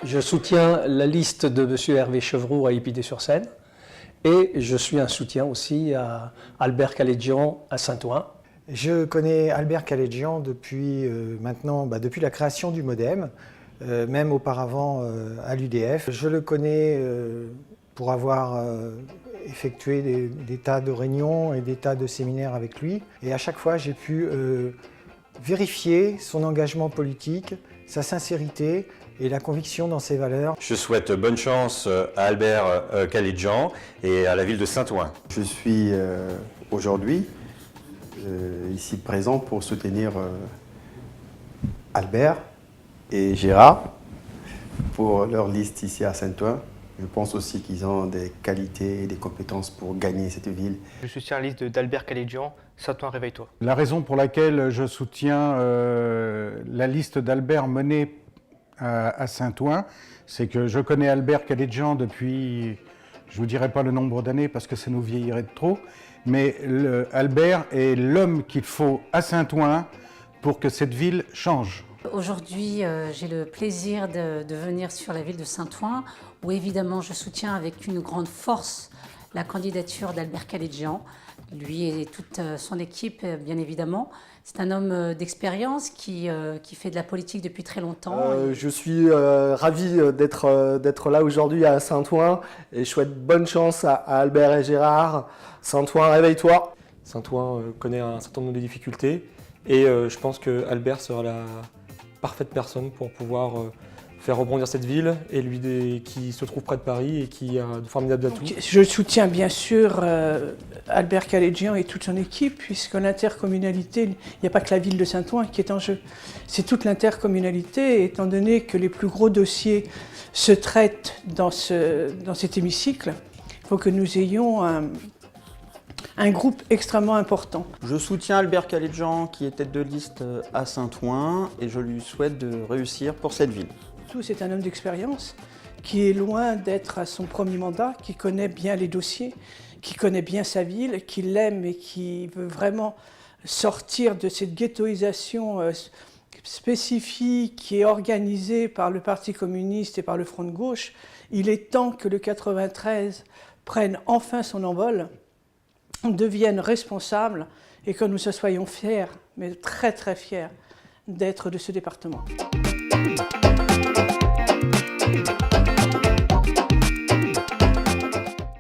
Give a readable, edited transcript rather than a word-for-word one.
Je soutiens la liste de M. Hervé Chevroux à Épidé-sur-Seine et je suis un soutien aussi à Albert Calédian à Saint-Ouen. Je connais Albert Calédian depuis depuis la création du MODEM, même auparavant à l'UDF. Je le connais pour avoir effectué des tas de réunions et des tas de séminaires avec lui. Et à chaque fois, j'ai pu vérifier son engagement politique, sa sincérité et la conviction dans ses valeurs. Je souhaite bonne chance à Albert Calédian et à la ville de Saint-Ouen. Je suis aujourd'hui ici présent pour soutenir Albert et Gérard pour leur liste ici à Saint-Ouen. Je pense aussi qu'ils ont des qualités et des compétences pour gagner cette ville. Je soutiens la liste d'Albert Calédian, Saint-Ouen, réveille-toi. La raison pour laquelle je soutiens la liste d'Albert menée à Saint-Ouen, c'est que je connais Albert Calédian depuis, je ne vous dirai pas le nombre d'années parce que ça nous vieillirait de trop, mais Albert est l'homme qu'il faut à Saint-Ouen pour que cette ville change. Aujourd'hui, j'ai le plaisir de venir sur la ville de Saint-Ouen, où évidemment je soutiens avec une grande force la candidature d'Albert Calédian, lui et toute son équipe bien évidemment. C'est un homme d'expérience qui fait de la politique depuis très longtemps. Je suis ravi d'être là aujourd'hui à Saint-Ouen et je souhaite bonne chance à Albert et Gérard. Saint-Ouen, réveille-toi. Saint-Ouen connaît un certain nombre de difficultés et je pense que Albert sera la parfaite personne pour pouvoir faire rebondir cette ville et lui qui se trouve près de Paris et qui a de formidables atouts. Je soutiens bien sûr Albert Calédian et toute son équipe, puisque l'intercommunalité, il n'y a pas que la ville de Saint-Ouen qui est en jeu. C'est toute l'intercommunalité, étant donné que les plus gros dossiers se traitent dans cet hémicycle. Il faut que nous ayons un groupe extrêmement important. Je soutiens Albert Calédian qui est tête de liste à Saint-Ouen et je lui souhaite de réussir pour cette ville. C'est un homme d'expérience qui est loin d'être à son premier mandat, qui connaît bien les dossiers, qui connaît bien sa ville, qui l'aime et qui veut vraiment sortir de cette ghettoisation spécifique qui est organisée par le Parti communiste et par le Front de gauche. Il est temps que le 93 prenne enfin son envol, devienne responsable et que nous soyons fiers, mais très très fiers, d'être de ce département.